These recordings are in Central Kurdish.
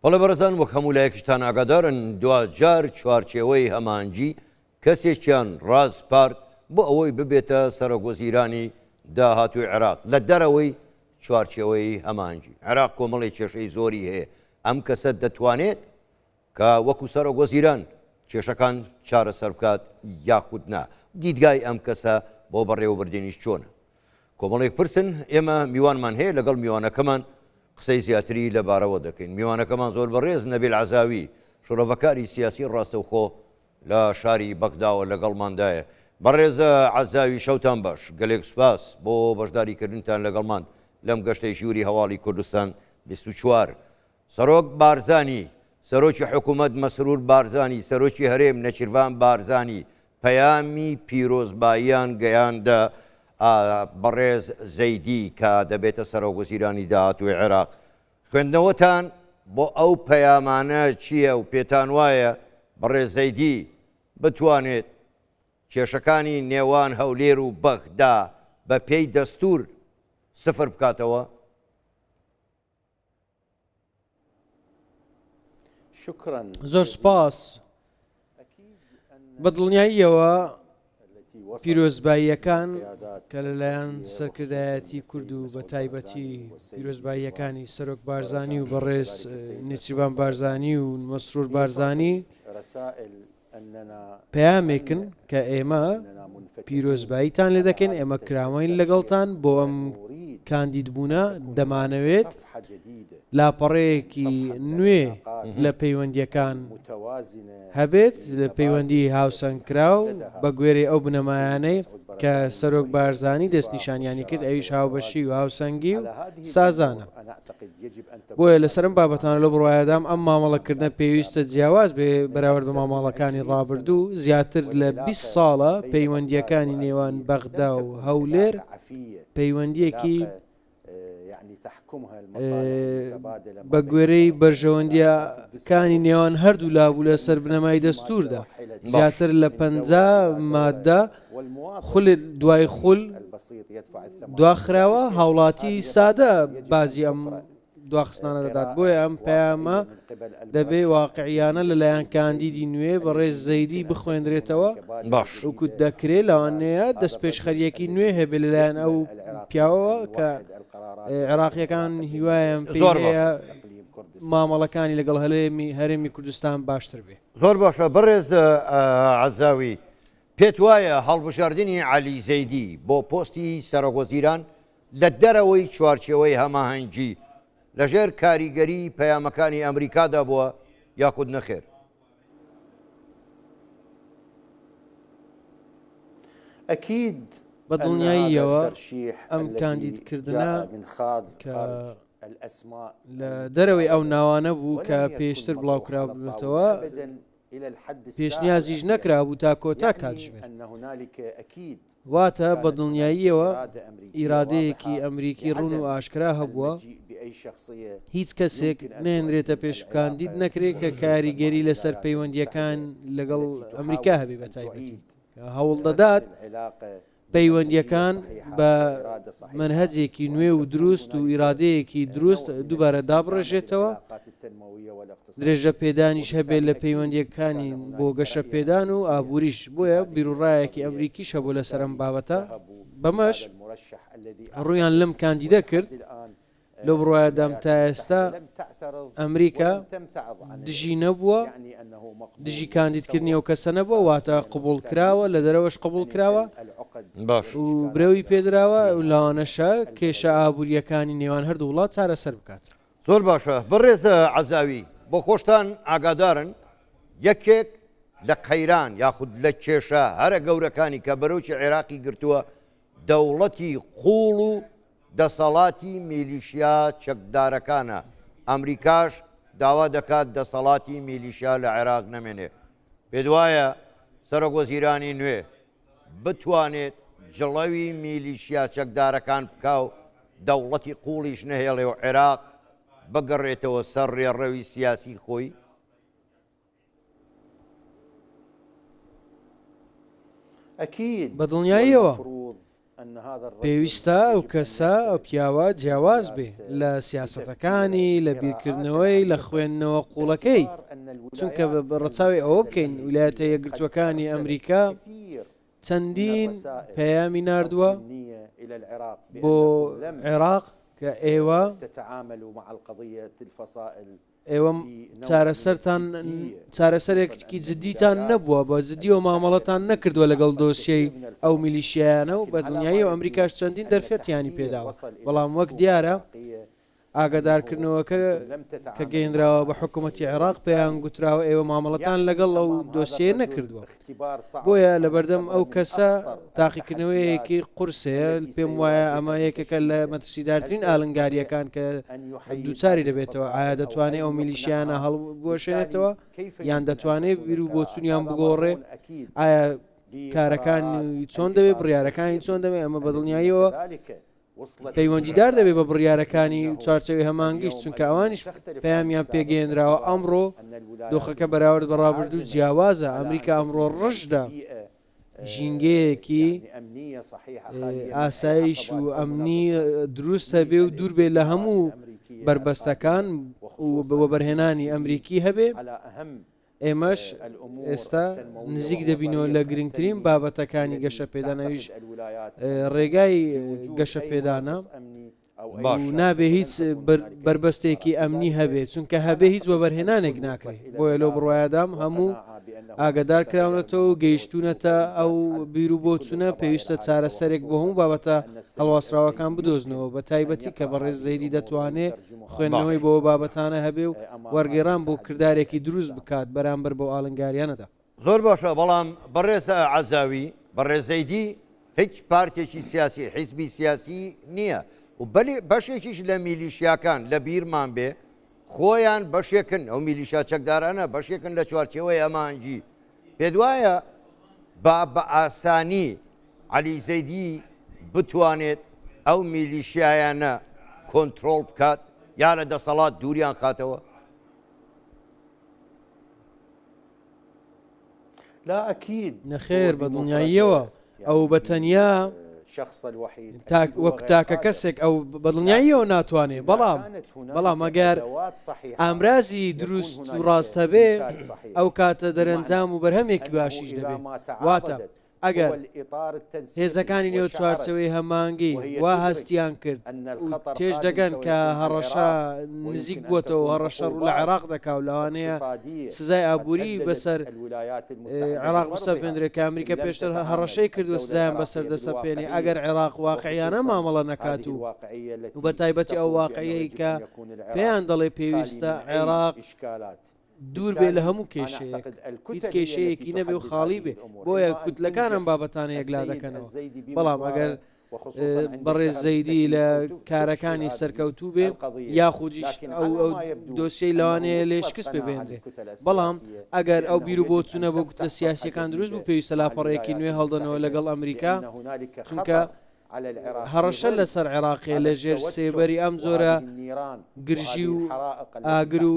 بەڵێ بەڕێزان وەک هەموو لایەکشتان ئاگادارن دوجار چوارچێوەی هەمانجی کەسێکیان ڕازپارد بۆ ئەوەی ببێتە سەرۆکوەزیرانی داهاتووی عێراق لە دەرەوەی چوارچێوەی هەمانجی. عێراق کۆمەڵی کێشەی زۆری هەیە، ئەم کەسە دەتوانێت کە وەکو سەرۆکوەزیران کێشەکان چارەسەر بکات یاخود نا. دیدگای ئەم کەسە بۆ بەڕێوەبردنیش چۆنە؟ کۆمەڵێک پرسن، ئێمە میوانمان هەیە لەگەڵ میوانەکەمان قسەی زیاتری لەبارەوە دەکەین. میوانەکەمان زۆر بەڕێز نەبیل عەزاوی شۆڕەڤەکاری سیاسی ڕاستەوخۆ لە شاری بەغداوە لەگەڵماندایە. بەڕێزە عەزاوی شەوتان باش، گەلێک سوپاس بۆ بەشداریکردنتان لەگەڵمان لەم گەشتەی ژووری هەواڵی کوردستان 24. سەرۆک بارزانی، سەرۆکی حکوومەت مەسرور بارزانی، سەرۆکی هەرێم نەچیروان بارزانی پەیامی پیرۆزباییان گەیاندە بەڕێز زەیدی کە دەبێتە سەرۆکوەزیرانی داهاتووی عێراق. خوێندنەوەتان بۆ ئەو پەیامانە چییە و پێتان وایە بەڕێز زەیدی بتوانێت کێشەکانی نێوان هەولێر و بەغدا بە پێی دەستور سفر بکاتەوە؟ زۆر سپاس. بە دڵنیاییەوە پیرۆزباییەکان کە لەلایەن سەرکردایەتی کورد و بە تایبەتی پیرۆزباییەکانی سەرۆک بارزانی و بەڕێز نێچیروان بارزانی و مەسرور بارزانی پەیامێکن کە ئێمە پیرۆزباییتان لێ دەکەین، ئێمە کراوەین لەگەڵتان بۆ ئەم کاندیدبوونە دەمانەوێت لاپەڕەیەکی نوێ لە پەیوەندیەکان هەبێت، لە پەیوەندی هاوسەنگکراو بە گوێرەی ئەو بنەمایانەی کە سەرۆک بارزانی دەستنیشانیانی کرد، ئەویش هاوبەشی و هاوسەنگی و سازانە. بۆیە لەسەرم بابەتانە لە بڕواایەدام ئەم مامەڵەکردنە پێویستە جیاواز بێ بەراورد بە مامەڵەکانی ڕابردوو. زیاتر لە 20 ساڵە پەیوەندیەکانی نێوان بەغدا و هەولێر پەیوەندیەکی بە گوێرەی بەرژەوەندیەکانی نێوان هەردوو لابوو لە سەر بنەمای دەستوردا. زیاتر لە 50 مادە خول دوای خول دواخراوە، هاوڵاتی سادە بازی ئەم دواخستانە دەدات. بۆیە ئەم پەیامە دەبێ واقعیانە لەلایەن کاندیدی نوێ بەڕێز زەیدی بخوێندرێتەوە. باش وەکوت دەکرێت لەوانەیە دەستپێشخەریەکی نوێ هەبێ لەلایەن ئەو پیاوەوە کە عێراقیەکان هیوایان پێ مامەڵەکانی لەگەڵ هەرێمی کوردستان باشتر بێ. زۆر باشە. بەڕێز عەزاوی، پێت وایە هەڵبژاردننی عەلی زەیدی بۆ پۆستی سەرۆکوەزیران لە دەرەوەی چوارچێوەی هەماهەنگی لەژێر کاریگەری پەیامەکانی ئەمریکادا بووە یاخود نەخێر؟ بە دڵنیاییەوە ئەم کاندیدکردنە کە لە دەرەوەی ئەو ناوانە بوو کە پێشتر بڵاوکرا بێتەوە پێشنیازیش نەکرا بوو تا کۆتا کاتژمێر. واتە بە دڵنیاییەوە ئیرادەیەکی ئەمریکی ڕوون و ئاشکرا هەبووە، هیچ کەسێک نێنرێتە پێشکاندید نەکرێت کە کاریگەری لەسەر پەیوەندیەکان لەگەڵ ئەمریکا هەبێ بە تایبەتی هەوڵ دەدات پەیوەندیەکان بە منهەجێکی نوێ و دروست و ئیرادەیەکی دروست دووبارە دابڕێژێتەوە. درێژە پێدانیش هەبێت لە پەیوەندیەکانی بۆ گەشە پێدان و ئابووریش. بۆیە بیرروڕایەکی ئەمریکیش هەبوو لەسەر ئەم بابەتە. بەمەش ڕوویان لەم کاندیدە کرد. لەو بڕواایەدام تا ئێستا ئەمریکا دژی نەبووە، دژی کاندیدکردنی ئەو کەسە نەبووە، واتە قبول کراوە، لە دەرەوەش قبول کراوە باش و برەوی پێدراوە و لاوانەشە کێشە ئابوووریەکانی نێوان هەردوو وڵات چارەسەر بکات. زۆر باشە. بەڕێزە عەزاوی، بۆ خۆشتان ئاگادارن یەکێک لە قەیران یاخود لە کێشە هەرە گەورەکانی کە بەرەوکی عێراقی گرتووە دەوڵەتی قوڵ و دەسەڵاتی میلیشیا چەکدارەکانە. ئەمریکاش داوا دەکات دەسەڵاتی میلیشیا لە عێراق نەمێنێ. پێت وایە سەرۆکوەزیرانی نوێ بتوانێت جڵەوی میلیشیا چەکدارەکان بکا و دەوڵەتی قوڵیش نەهێڵێ و عێراق بگەڕێتەوە سەر ڕێڕەوی سیاسی خۆی؟ بە دڵنیاییەوە پێویستە ئەو کەسە ئەو پیاوە جیاواز بێ لە سیاسەتەکانی لە بیرکردنەوەی لە خوێندنەوە قوڵەکەی چونکە ڕەچاوی ئەوە بکەین ویلایەتە یەکگرتووەکانی ئەمریکا چەندین پەیامی ناردووە بۆ عێراق کە ئێوە چارەسەرێکی جددیتان نەبووە بە جددی و مامەڵەتان نەکردووە لەگەڵ دۆسیەی ئەو میلیشیایانە و بە دنیای و ئەمریکاش چەندین دەرفەتیانی پێداوە بەڵام وەک دیارە ئاگادارکردنەوەکە کە گەیندراوە بە حکوومەتی عێراق پێیان گوتراوە ئێوە مامەڵەتان لەگەڵ ئەو دۆسیە نەکردووە بۆیە لەبەردەم ئەو کەسە تاقیکردنەوەیەکی قورسەیە پێم وایە ئەمە یەکێکە لە مەترسیدارترین ئالنگاریەکان کە دووچاری دەبێتەوە ئایا دەتوانێت ئەو میلیشیانە هەڵبوەشێنێتەوە یان دەتوانێت بیر و بۆچوونیان بگۆڕێ ئایا کارەکانی چۆن دەبێت بڕیارەکانی چۆن دەبێت ئەمە بەدڵنیاییەوە پەیوەندیدار دەبێت بە بڕیارەکانی چوارچەوەی هەمانگەشت چونکە ئەوانیش پەیامیان پێگەێنراوە ئەمڕۆ دۆخەکە بەراورد بە ڕابردوو جیاوازە ئەمریکا ئەمڕۆ ڕژدا ژینگەیەکی ئاسایش و ئەمنی دروست هەبێ و دوور بێ لە هەموو بربەستەکان و بەرهێنانی ئەمریکی هەبێ ئێمەش ئێستا نزیک دەبینەوە لە گرنگترین بابەتەکانی گەشە پێدانەویش ڕێگای گەشە پێدانە نابێ هیچ بربەستێکی ئەمنی هەبێت چونکە هەبێ هیچ وەبەرهێنانێک ناکرێت بۆیە لەو بڕواایەدام هەموو ئاگدار کراونەتەوە و گەیشتونەتە ئەو بیر و بۆچوونە پێویستە چارەسەرێک بۆ هەموو بابەتە هەڵواسراوەکان بدۆزنەوە بە تایبەتی کە بەڕێز زەیدی دەتوانێت خوێندنەوەی بۆ بابەتانە هەبێ و وەرگێڕان بۆ کردارێکی دروست بکات بەرامبەر بۆ ئاڵنگاریانەدا. زۆر باشە بەڵام بەڕێزە عەزاوی بەڕێز زەیدی هیچ پارتێکی سیاسی حیزبی سیاسی نییە و بەشێکیش لە میلیشیاکان لە بیرمان بێ خۆیان بەشێکن ئەو میلیشیا چەکدارانە بەشێکن لە چوارچێوەی ئەمانجی پێ وایە بە ئاسانی عەلی زەیدی بتوانێت ئەو میلیشیایانە کۆنتترۆل بکات یا لە دەسەڵات دووریان خاتەوە. نەخێر بە دڵنیاییەوە ئەو بەتەنیا وەک تاکە کەسێک ئەو بەدڵنیاییەوە ناتوانێت بەڵام ئەگەر ئامرازی دروست و ڕاستە بێ ئەو کاتە دەرەنجام و بەرهەمێکی باشیش دەبێت واتە ئەگەر هێزەکانی نێو چوارچەوەی هەمانگی وا هەستیان کرد تێش دەگەن کە هەڕەشە نزیک بووەتەوە هەڕەشە ڕوو لە عێراق دەکا و لەوانەیە سزای ئابووری بەسەر عێراق بسەپێنرێت کە ئەمریکا پێشتر هەڕەشەی کردووە سزایان بەسەر دەسەپێنێ ئەگەر عێراق واقعیانە مامەڵە نەکات و بە تایبەتی ئەو واقعەیە کە پێیان دەڵێ پێویستە عێراق دوور بێ لە هەموو کێشەیەک هیچ کێشەیەکی نەبێ و خاڵی بێ بۆیە کوتلەکانم بابەتانە یەکلا دەکەنەوە بەڵام ئەگەر بەڕێز زەیدی لە کارەکانی سەرکەوتوو بێ یاخودیش ئەو دۆسیەی لەوانەیە لێ شکست ببێنرێ بەڵام ئەگەر ئەو بیر و بۆچوونە بۆ کوتلە سیاسیەکان دروست بوو پێویستە لاپەڕەیەکی نوێ هەڵدەنەوە لەگەڵ ئەمریکا چونکە هەڕەشە لەسەر عێراقی لە ژێر سێبەری ئەم زۆرە گرژی و ئاگر و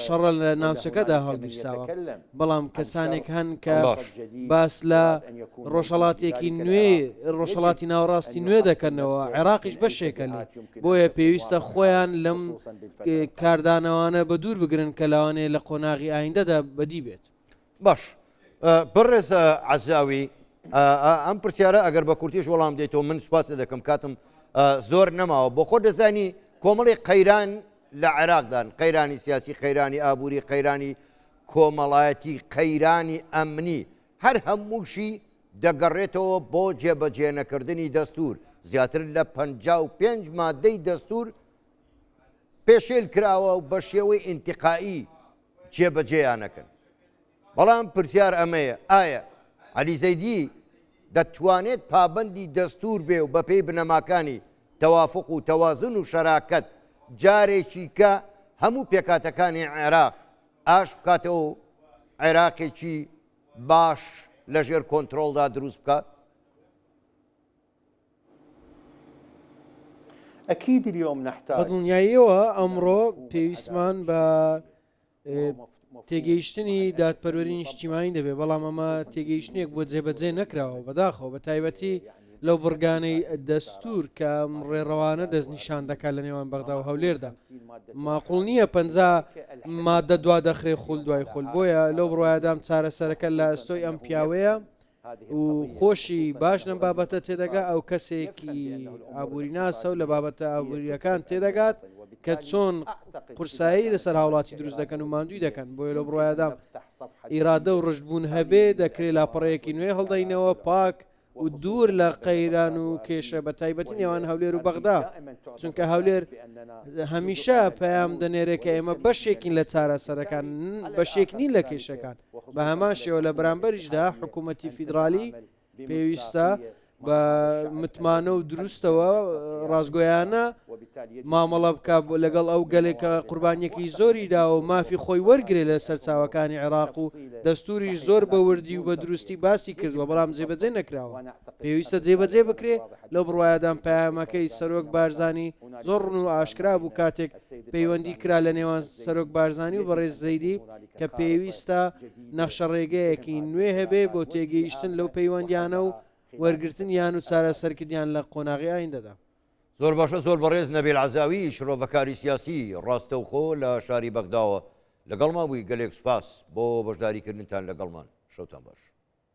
شەڕە لە ناوچەکەدا هەڵگیرساوە بەڵام کەسانێک هەن کە باس لە ڕۆژهەڵاتێکی نوێ ڕۆژهەڵاتی ناوەڕاستی نوێ دەکەنەوە عێراقیش بەشێکە لێ بۆیە پێویستە خۆیان لەم کاردانەوانە بە دوور بگرن کە لاوانەیە لە قۆناغی ئایندەدا بەدی بێت. باش بەڕێز عەزاوی ئەم پرسیارە ئەگەر بە کورتیش وەڵام دێتەوە من سوپاسە دەکەم کاتم زۆر نەماوە بۆ خۆ دەزانی کۆمەڵی قەیران لە عێراقدان قەیرانی سیاسی قەیرانی ئابووری قەیرانی کۆمەڵایەتی قەیرانی ئەمنی هەر هەمووشی دەگەڕێتەوە بۆ جێبەجێنەکردنی دەستور زیاتر لە 55 مادەی دەستور پێشێل کراوە و بە شێوەی ئینتیقائی جێبەجێیانەکەن بەڵام پرسیار ئەمەیە ئایا عەلی زەیدی دەتوانێت پابەندی دەستور بێ و بە پێی بنەماکانی تەوافق و تەوازن و شەراکەت جارێکی کە هەموو پێکاتەکانی عێراق ئاش بکاتەوە و عێراقێکی باش لەژێر کۆنتترۆلدا دروست بکات؟ بەدڵنیاییەوە ئەمڕۆ پێویستمان بە تێگەیشتنی دادپەروەری نیشتیمانی دەبێت بەڵام ئەمە تێگەیشتنێک بۆ جێبەجێ نەکراوە بەداخەوە بە تایبەتی لەو بڕگانەی دەستور کە ڕێڕەوانە دەستنیشان دەکات لە نێوان بەغدا و هەولێردا ماقوڵ نییە 50 مادە دوا دەخرێ خول دوای خول بۆیە لەو بڕوایدام چارەسەرەکە لە ئەستۆی ئەم پیاوەیە و خۆشی باش لەم بابەتە تێدەگا ئەو کەسێکی ئابووری ناسە و لە بابەتە ئابوووریەکان تێدەگات کە چۆن قورسایی لەسەر هاوڵاتی دروست دەکەن و ماندووی دەکەن بۆیە لە بڕوایدام ئیرادە و ڕژبوون هەبێ دەکرێت لاپەڕەیەکی نوێ هەڵدەینەوە پاک و دوور لە قەیران و کێشە بە تایبەتی نێوان هەولێر و بەغدا چونکە هەولێر هەمیشە پەیام دەنێرێت کە ئێمە بەشێکین لە چارەسەرەکان بەشێک نین لە کێشەکان بە هەمان شێوە لە بەرامبەریشدا حکوومەتی فیدرالی پێویستە بە متمانە و دروستەوە ڕازگۆیانە مامەڵە بکە لەگەڵ ئەو گەلێکە قوربانیەکی زۆریدا و مافی خۆی وەرگێ لە سەرچاوەکانی عێراق و دەستوریش زۆر بە وردی و بە دروستی باسی کردووە بەڵام جێبەجێ نەکراوە پێویستە جێبەجێ بکرێ لەو بڕوایدان پەیامەکەی سەرۆک بارزانی زۆر ڕون و ئاشکرا بوو کاتێک پەیوەندی کرا لە نێوان سەرۆک بارزانی و بەڕێز زەیدی کە پێویستە نەخشە ڕێگەیەکی نوێ هەبێ بۆ تێگەیشتن لەو پەیوەندیانە و وەرگرتن یان و چارەسەرکردیان لە قۆناغی ئایندەدا زۆر باشە زۆر بەڕێز نەبیل عەزاوی شرۆڤەکاری سیاسی ڕاستەوخۆ لە شاری بەغداوە لەگەڵمان بووی گەلێک سوپاس بۆ بەشداریکردنتان لەگەڵمان شەوتان باش.